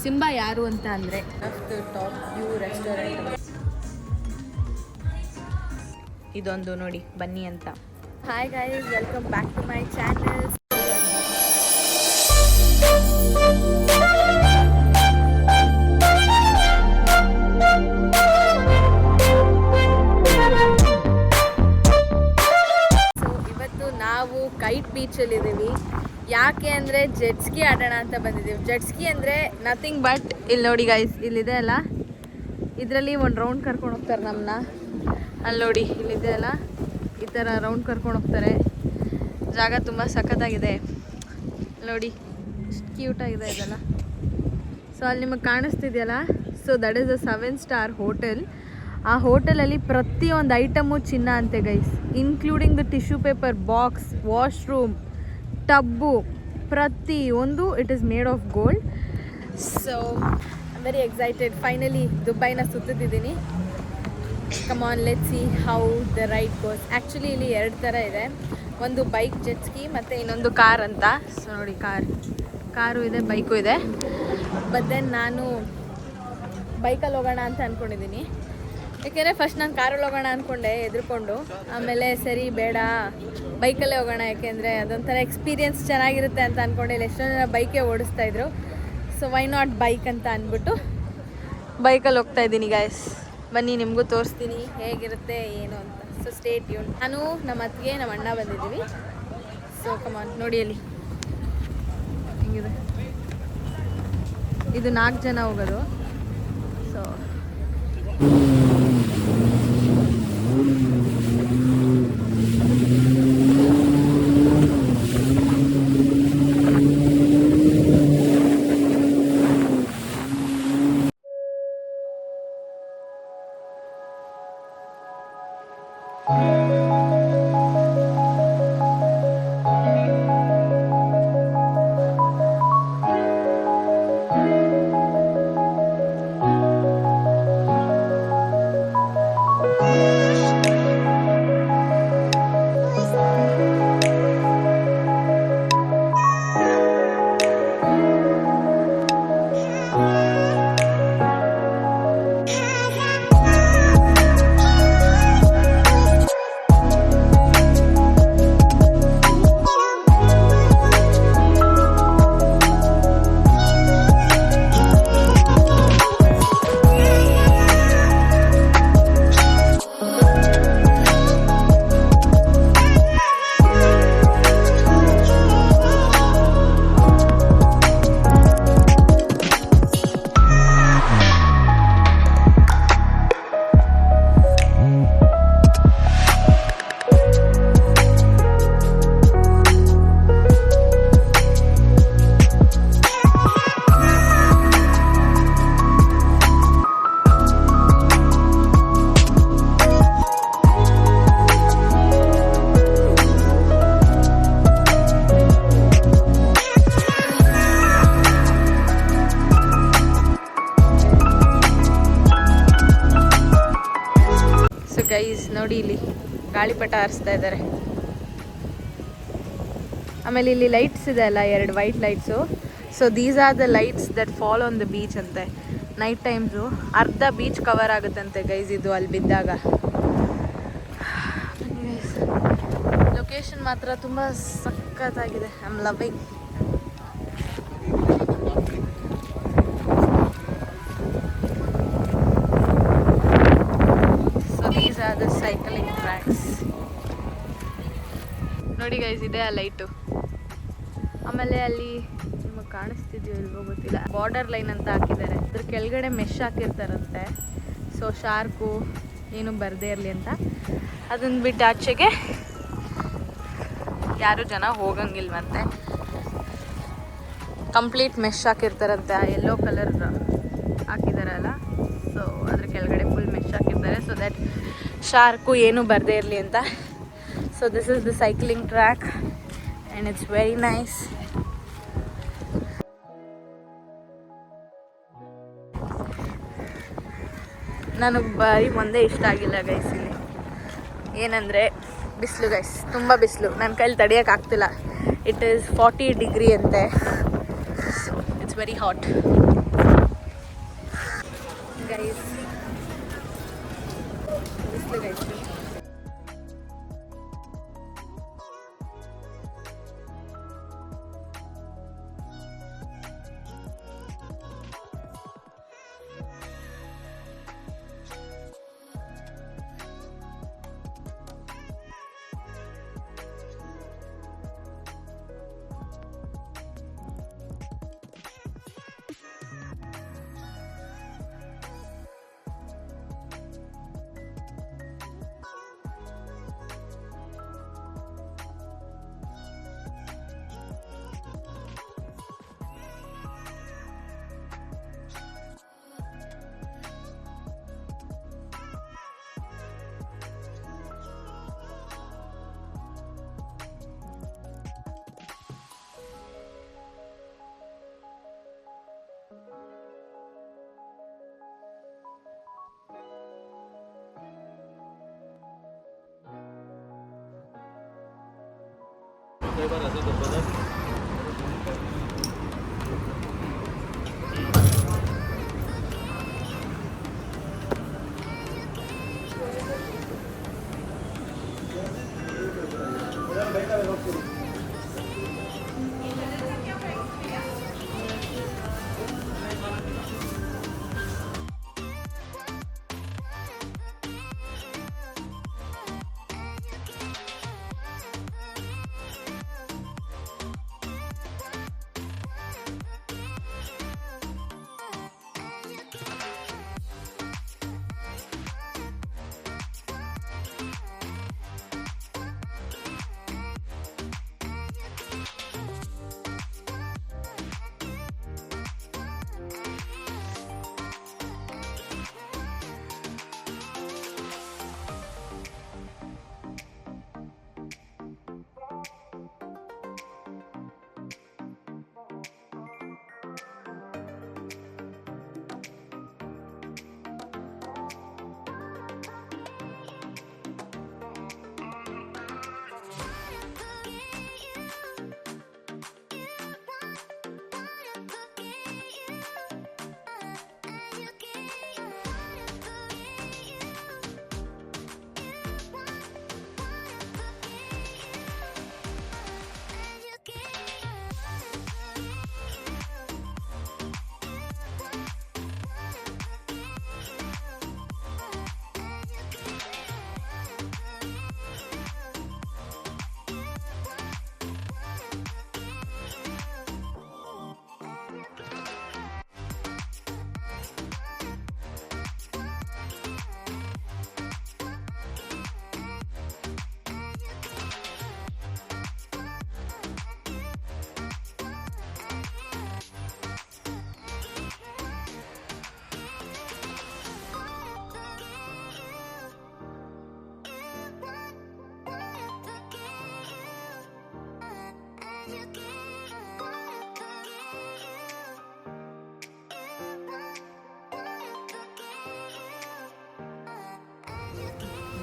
Simba ಯಾರು ಅಂತ ಅಂದರೆ ಟಾಪ್ ವ್ಯೂ ರೆಸ್ಟೋರೆಂಟ್. ಇದೊಂದು ನೋಡಿ ಬನ್ನಿ ಅಂತ. Hi guys, welcome back to my channel. So ಇವತ್ತು ನಾವು ಕೈಟ್ ಬೀಚಲ್ಲಿದ್ದೀವಿ. ಯಾಕೆ ಅಂದರೆ ಜೆಟ್ಸ್ಕಿ ಆಡೋಣ ಅಂತ ಬಂದಿದ್ದೀವಿ. ಜೆಟ್ಸ್ಕಿ ಅಂದರೆ ನಥಿಂಗ್ ಬಟ್ ಇಲ್ಲಿ ನೋಡಿ ಗೈಸ್, ಇಲ್ಲಿದೆ ಅಲ್ಲ, ಇದರಲ್ಲಿ ಒಂದು ರೌಂಡ್ ಕರ್ಕೊಂಡು ಹೋಗ್ತಾರೆ ನಮ್ಮನ್ನ. ಅಲ್ಲಿ ನೋಡಿ ಇಲ್ಲಿದೆ ಅಲ್ಲ, ಈ ಥರ ರೌಂಡ್ ಕರ್ಕೊಂಡು ಹೋಗ್ತಾರೆ. ಜಾಗ ತುಂಬ ಸಖತ್ತಾಗಿದೆ ನೋಡಿ, ಎಷ್ಟು ಕ್ಯೂಟಾಗಿದೆ ಇದೆಲ್ಲ. ಸೊ ಅಲ್ಲಿ ನಿಮಗೆ ಕಾಣಿಸ್ತಿದೆಯಲ್ಲ, so that is a 7 star hotel. ಆ ಹೋಟೆಲಲ್ಲಿ ಪ್ರತಿಯೊಂದು ಐಟಮು ಚಿನ್ನ ಅಂತೆ guys, including the tissue paper box, washroom, tub, ಪ್ರತಿಯೊಂದು it is made of gold. So I very excited. Finally ದುಬೈನ ಸುತ್ತಿದ್ದೀನಿ. Come on, let's see how the ride goes. Actually ಇಲ್ಲಿ 2 ಥರ ಇದೆ, ಒಂದು ಬೈಕ್ ಜೆಟ್ಸ್ಕಿ ಮತ್ತು ಇನ್ನೊಂದು ಕಾರ್ ಅಂತ. ಸೊ ನೋಡಿ, ಕಾರು ಇದೆ, ಬೈಕು ಇದೆ. ಬಟ್ ದೆನ್ ನಾನು ಬೈಕಲ್ಲಿ ಹೋಗೋಣ ಅಂತ ಅಂದ್ಕೊಂಡಿದ್ದೀನಿ. ಯಾಕೆಂದರೆ ಫಸ್ಟ್ ನಾನು ಕಾರಲ್ಲಿ ಹೋಗೋಣ ಅಂದ್ಕೊಂಡೆ ಹೆದರ್ಕೊಂಡು, ಆಮೇಲೆ ಸರಿ ಬೇಡ ಬೈಕಲ್ಲೇ ಹೋಗೋಣ, ಯಾಕೆಂದರೆ ಅದೊಂಥರ ಎಕ್ಸ್ಪೀರಿಯೆನ್ಸ್ ಚೆನ್ನಾಗಿರುತ್ತೆ ಅಂತ ಅಂದ್ಕೊಂಡೆ. ಇಲ್ಲಿ ಎಷ್ಟೊಂದು ಜನ ಬೈಕೇ ಓಡಿಸ್ತಾಯಿದ್ರು. ಸೊ ವೈ ನಾಟ್ ಬೈಕ್ ಅಂತ ಅಂದ್ಬಿಟ್ಟು ಬೈಕಲ್ಲಿ ಹೋಗ್ತಾಯಿದ್ದೀನಿ ಗಾಯ್ಸ್. ಬನ್ನಿ ನಿಮಗೂ ತೋರಿಸ್ತೀನಿ ಹೇಗಿರುತ್ತೆ ಏನು ಅಂತ. So stay tune. ನಾನು ನಮ್ಮ ಅತ್ತಿಗೆ ನಮ್ಮ ಅಣ್ಣ ಬಂದಿದ್ದೀವಿ. ಸೊ ಕಮಾನ್ ನೋಡಿ, ಅಲ್ಲಿ ಹಿಂಗಿದೆ. ಇದು 4 ಜನ ಹೋಗೋದು. ಸೊ ಗೈಸ್ ನೋಡಿ, ಇಲ್ಲಿ ಗಾಳಿಪಟ ಹಾರಿಸ್ತಾ ಇದ್ದಾರೆ. ಆಮೇಲೆ ಇಲ್ಲಿ ಲೈಟ್ಸ್ ಇದೆ ಅಲ್ಲ, 2 white lights. So these are the lights that fall on the beach ಅಂತೆ. ನೈಟ್ ಟೈಮ್ಸು ಅರ್ಧ ಬೀಚ್ ಕವರ್ ಆಗುತ್ತಂತೆ ಗೈಸ್ ಇದು ಅಲ್ಲಿ ಬಿದ್ದಾಗ. ಲೊಕೇಶನ್ ಮಾತ್ರ ತುಂಬ ಸಖತ್ತಾಗಿದೆ. I am loving. the cycling tracks. ನೋಡಿ ಗೈಸ್, ಇದೆ ಆ ಲೈಟು. ಆಮೇಲೆ ಅಲ್ಲಿ ನಿಮಗೆ ಕಾಣಿಸ್ತಿದ್ಯೋ ಇಲ್ವೋ ಗೊತ್ತಿಲ್ಲ, ಬಾರ್ಡರ್ ಲೈನ್ ಅಂತ ಹಾಕಿದ್ದಾರೆ. ಅದ್ರ ಕೆಳಗಡೆ ಮೆಶ್ ಹಾಕಿರ್ತಾರಂತೆ. ಸೊ ಶಾರ್ಕು ಏನು ಬರದೇ ಇರಲಿ ಅಂತ. ಅದನ್ನ ಬಿಟ್ಟು ಆಚೆಗೆ ಯಾರು ಜನ ಹೋಗಂಗಿಲ್ವಂತೆ. Complete mesh ಹಾಕಿರ್ತಾರಂತೆ. ಆ ಯೆಲ್ಲೋ ಕಲರ್ ಹಾಕಿದಾರಲ್ಲ, ಸೊ ಅದ್ರ ಕೆಳಗಡೆ ಫುಲ್ ಮೆಶ್ ಹಾಕಿರ್ತಾರೆ. ಸೊ ದಟ್ ಶಾರ್ಕು ಏನು ಬರದೇ ಇರಲಿ ಅಂತ. So this is the cycling track and it's very nice. ನನಗೆ ಬಾರಿ ಒಂದೇ ಇಷ್ಟ ಆಗಿಲ್ಲ ಗೈಸ್ ಇಲ್ಲಿ. ಏನಂದರೆ ಬಿಸಿಲು ಗೈಸ್, ತುಂಬ ಬಿಸಿಲು. ನನ್ನ ಕೈಲಿ ತಡೆಯೋಕ್ಕಾಗ್ತಿಲ್ಲ. ಇಟ್ ಈಸ್ 40 ಡಿಗ್ರಿ ಅಂತೆ. So it's very hot guys. ಬಿಸಿಲು ಗೈಸ್.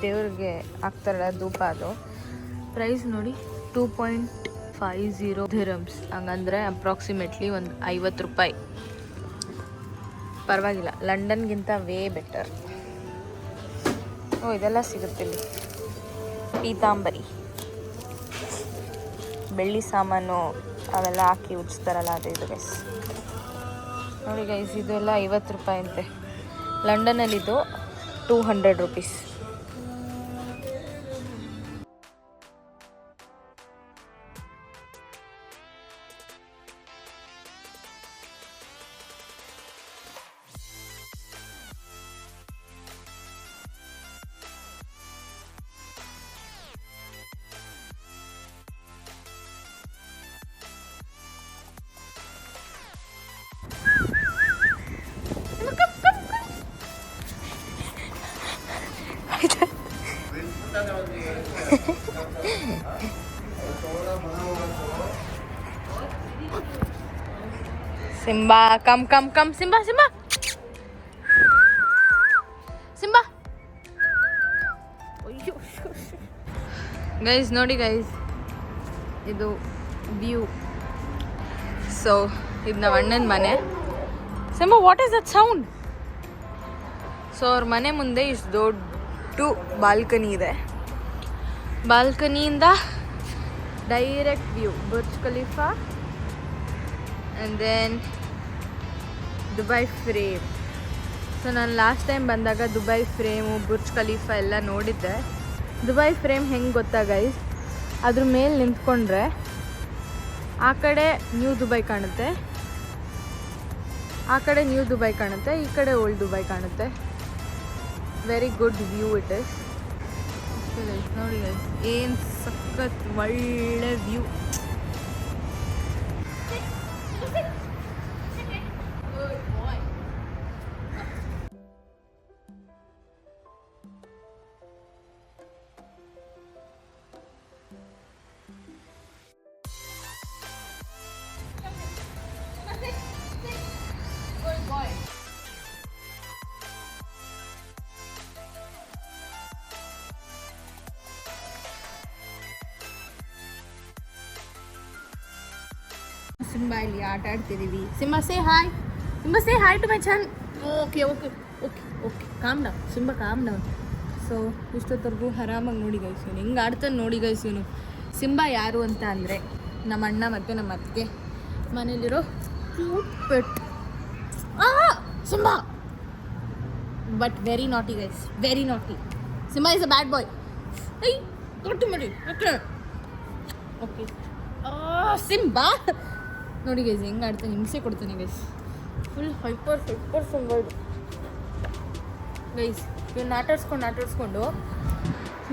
ದೇವ್ರಿಗೆ ಹಾಕ್ತಾರಲ್ಲ ಧೂಪ, ಅದು ಪ್ರೈಸ್ ನೋಡಿ 2.50 ದಿರಮ್ಸ್, ಹಂಗಂದರೆ ಅಪ್ರಾಕ್ಸಿಮೇಟ್ಲಿ ಒಂದು 50 ರೂಪಾಯಿ. ಪರವಾಗಿಲ್ಲ, ಲಂಡನ್ಗಿಂತ ವೇ ಬೆಟರ್. ಓ ಇದೆಲ್ಲ ಸಿಗುತ್ತೆ ಇಲ್ಲಿ. ಪೀತಾಂಬರಿ, ಬೆಳ್ಳಿ ಸಾಮಾನು ಅವೆಲ್ಲ ಹಾಕಿ ಉಜ್ತಾರಲ್ಲ ಅದು ಇದು ಗೈಸ್. ನೋಡಿ ಗೈಸ್, ಇದೆಲ್ಲ 50 ರೂಪಾಯಿ ಅಂತೆ. ಲಂಡನಲ್ಲಿದ್ದು 200 rupees. Simba, come, come, come, Simba, Simba, Simba. Guys ನೋಡಿ ಗೈಸ್, ಇದು ವ್ಯೂ. ಸೊ ಇದು ನಮ್ಮ ಅಣ್ಣನ ಮನೆ. Simba, what is that sound? So ಅವ್ರ ಮನೆ ಮುಂದೆ ಇಷ್ಟು ದೊಡ್ಡ ಬಾಲ್ಕನಿ ಇದೆ. ಬಾಲ್ಕನಿಯಿಂದ direct view Burj Khalifa and then Dubai frame. So ನಾನು ಲಾಸ್ಟ್ ಟೈಮ್ ಬಂದಾಗ ದುಬೈ ಫ್ರೇಮು ಬುರ್ಜ್ ಖಲೀಫಾ ಎಲ್ಲ ನೋಡಿದ್ದೆ. ದುಬೈ ಫ್ರೇಮ್ ಹೆಂಗೆ ಗೊತ್ತಾ ಗೈಸ್, ಅದ್ರ ಮೇಲೆ ನಿಂತ್ಕೊಂಡ್ರೆ ಆ ಕಡೆ ನ್ಯೂ ದುಬೈ ಕಾಣುತ್ತೆ, ಆ ಕಡೆ ನ್ಯೂ ದುಬೈ ಕಾಣುತ್ತೆ, ಈ ಕಡೆ ಓಲ್ಡ್ ದುಬೈ ಕಾಣುತ್ತೆ. Very good view it is. ನೋಡಿ ಗೈಸ್, ಏನು ಸಖತ್ ಒಳ್ಳೆ ವ್ಯೂ. ಸಿಂಬಾ ಇಲ್ಲಿ ಆಟ ಆಡ್ತಿದ್ದೀವಿ. Simba say hi, Simba say hi to my channel. Okay okay okay okay calm down Simba, calm down. So ಇಷ್ಟೊತ್ತರೆಗೂ ಆರಾಮಾಗಿ ನೋಡಿ ಗೈಸ್, ಇವನು ಹೆಂಗೆ ಆಡ್ತಾನೆ ನೋಡಿ ಗೈಸ್. ಇವನು ಸಿಂಬಾ ಯಾರು ಅಂತ ಅಂದರೆ ನಮ್ಮ ಅಣ್ಣ ಮತ್ತು ನಮ್ಮ ಅತ್ತಿಗೆ ಮನೇಲಿರೋ cute pet Simba. But very naughty guys, very naughty. Simba is a bad boy. ಐ ಕೊಟ್ಟು ಮಾಡಿ ಓಕೆ ಓಕೆ. ಸಿಂಬಾ ನೋಡಿ ಗೈಸ್ ಹೆಂಗೆ ಆಡ್ತಾನೆ, ಹಿಂಸೆ ಕೊಡ್ತಾನೆ guys. Full hyper Simba guys. ಇವನ್ನ ಆಟಾಡ್ಸ್ಕೊಂಡು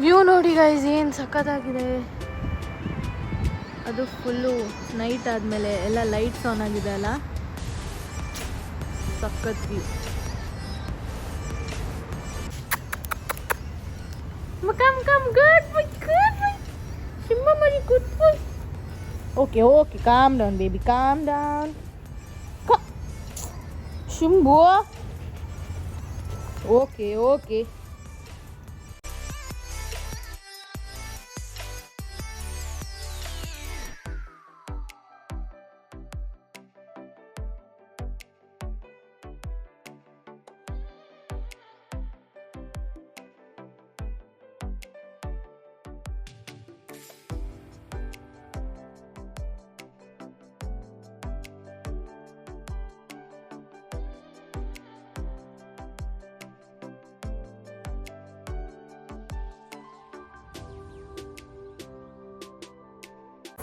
ವ್ಯೂ ನೋಡಿ ಗೈಸ್, ಏನು ಸಖತ್ತಾಗಿದೆ. ಅದು ಫುಲ್ಲು ನೈಟ್ ಆದಮೇಲೆ ಎಲ್ಲ ಲೈಟ್ಸ್ ಆನ್ ಆಗಿದೆ ಅಲ್ಲ, ಸಖತ್ view. Come good boy, good boy Simba ಮರಿ, good boy. Okay okay calm down baby, calm down. ಶಿಂಬು ಓಕೆ ಓಕೆ.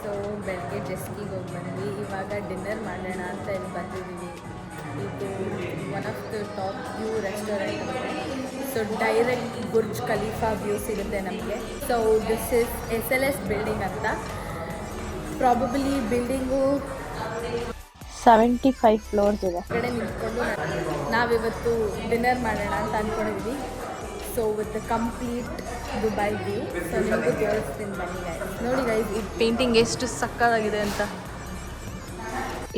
ಸೊ ಬೆಳಗ್ಗೆ ಜೆಸ್ಕಿಗೆ ಹೋಗಿ ಬಂದ್ವಿ. ಇವಾಗ ಡಿನ್ನರ್ ಮಾಡೋಣ ಅಂತ ಇಲ್ಲಿ ಬಂದಿದ್ದೀವಿ. ಇದು one of the top view restaurant ಅಂತ. So direct Burj Khalifa view ಸಿಗುತ್ತೆ ನಮಗೆ. So this is SLS building ಅಂತ. ಪ್ರಾಬಬಲಿ ಬಿಲ್ಡಿಂಗು 75 ಫ್ಲೋರ್ಸ್ ಇದೆ. ಕಡೆ ನಿಂತ್ಕೊಂಡು ನಾವಿವತ್ತು ಡಿನ್ನರ್ ಮಾಡೋಣ ಅಂತ ಅಂದ್ಕೊಂಡಿದ್ವಿ. So with complete Dubai view. So ನಿಮಗೂ ತೋರಿಸ್ತೀನಿ ಬನ್ನಿ ಗೈಸ್. ನೋಡಿ ಗೈಸ್, ಈ ಪೇಂಟಿಂಗ್ ಎಷ್ಟು ಸಕ್ಕತ್ತಾಗಿದೆ ಅಂತ.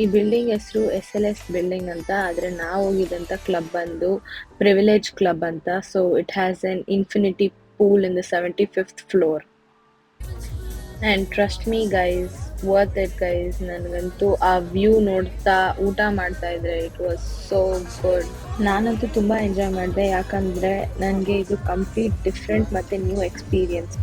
ಈ ಬಿಲ್ಡಿಂಗ್ ಹೆಸರು SLS ಬಿಲ್ಡಿಂಗ್ ಅಂತ. ಆದರೆ ನಾವು ಹೋಗಿದ್ದಂಥ ಕ್ಲಬ್ ಬಂದು ಪ್ರಿವಿಲೇಜ್ ಕ್ಲಬ್ ಅಂತ. So it has an infinity pool in the 75th floor. And trust me guys, worth it guys. ನನಗಂತೂ ಆ ವ್ಯೂ ನೋಡ್ತಾ ಊಟ ಮಾಡ್ತಾ ಇದ್ರೆ ಇಟ್ ವಾಸ್ ಸೋ ಗುಡ್. ನಾನಂತೂ ತುಂಬ ಎಂಜಾಯ್ ಮಾಡಿದೆ, ಯಾಕಂದರೆ ನನಗೆ ಇದು ಕಂಪ್ಲೀಟ್ ಡಿಫ್ರೆಂಟ್ ಮತ್ತು ನ್ಯೂ ಎಕ್ಸ್ಪೀರಿಯನ್ಸ್.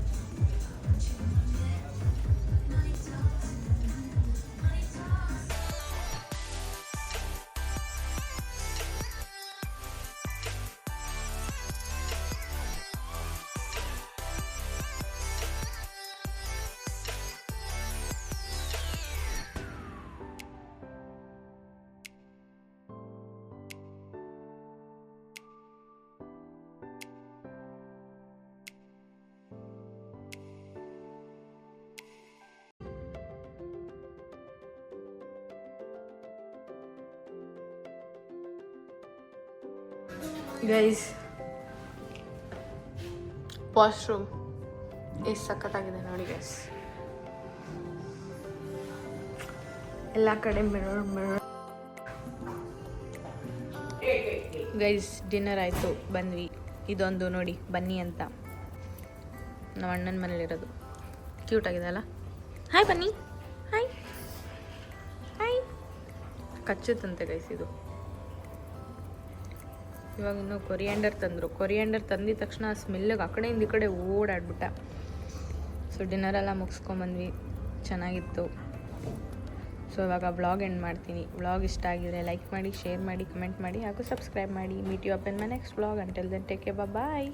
ಗೈಸ್, ವಾಶ್ರೂಮ್ ಎಷ್ಟು ಸಖತ್ತಾಗಿದೆ ನೋಡಿ ಗೈಸ್. ಎಲ್ಲ ಕಡೆ ಮಿರರ್. ಗೈಸ್ ಡಿನ್ನರ್ ಆಯಿತು, ಬಂದ್ವಿ. ಇದೊಂದು ನೋಡಿ ಬನ್ನಿ ಅಂತ, ನಮ್ಮ ಅಣ್ಣನ ಮನೇಲಿರೋದು. ಕ್ಯೂಟ್ ಆಗಿದೆ ಅಲ್ಲ. ಹಾಯ್ ಬನ್ನಿ, ಹಾಯ್. ಕಚ್ಚುತ್ತಂತೆ ಗೈಸ್ ಇದು. ಇವಾಗ ಇನ್ನು ಕೊರಿಯಾಂಡರ್ ತಂದರು. ಕೊರಿಯಾಂಡರ್ ತಂದಿದ ತಕ್ಷಣ ಆ ಸ್ಮೆಲ್ಲಿಗೆ ಆ ಕಡೆಯಿಂದ ಈ ಕಡೆ ಓಡಾಡ್ಬಿಟ್ಟ. ಸೊ ಡಿನ್ನರೆಲ್ಲ ಮುಗಿಸ್ಕೊಂಬಂದ್ವಿ, ಚೆನ್ನಾಗಿತ್ತು. ಸೊ ಇವಾಗ ವ್ಲಾಗ್ ಎಂಡ್ ಮಾಡ್ತೀನಿ. ವ್ಲಾಗ್ ಇಷ್ಟ ಆಗಿದ್ರೆ ಲೈಕ್ ಮಾಡಿ, ಶೇರ್ ಮಾಡಿ, ಕಮೆಂಟ್ ಮಾಡಿ ಹಾಗೂ ಸಬ್ಸ್ಕ್ರೈಬ್ ಮಾಡಿ. Meet you up in my next vlog. Until then take care, bye.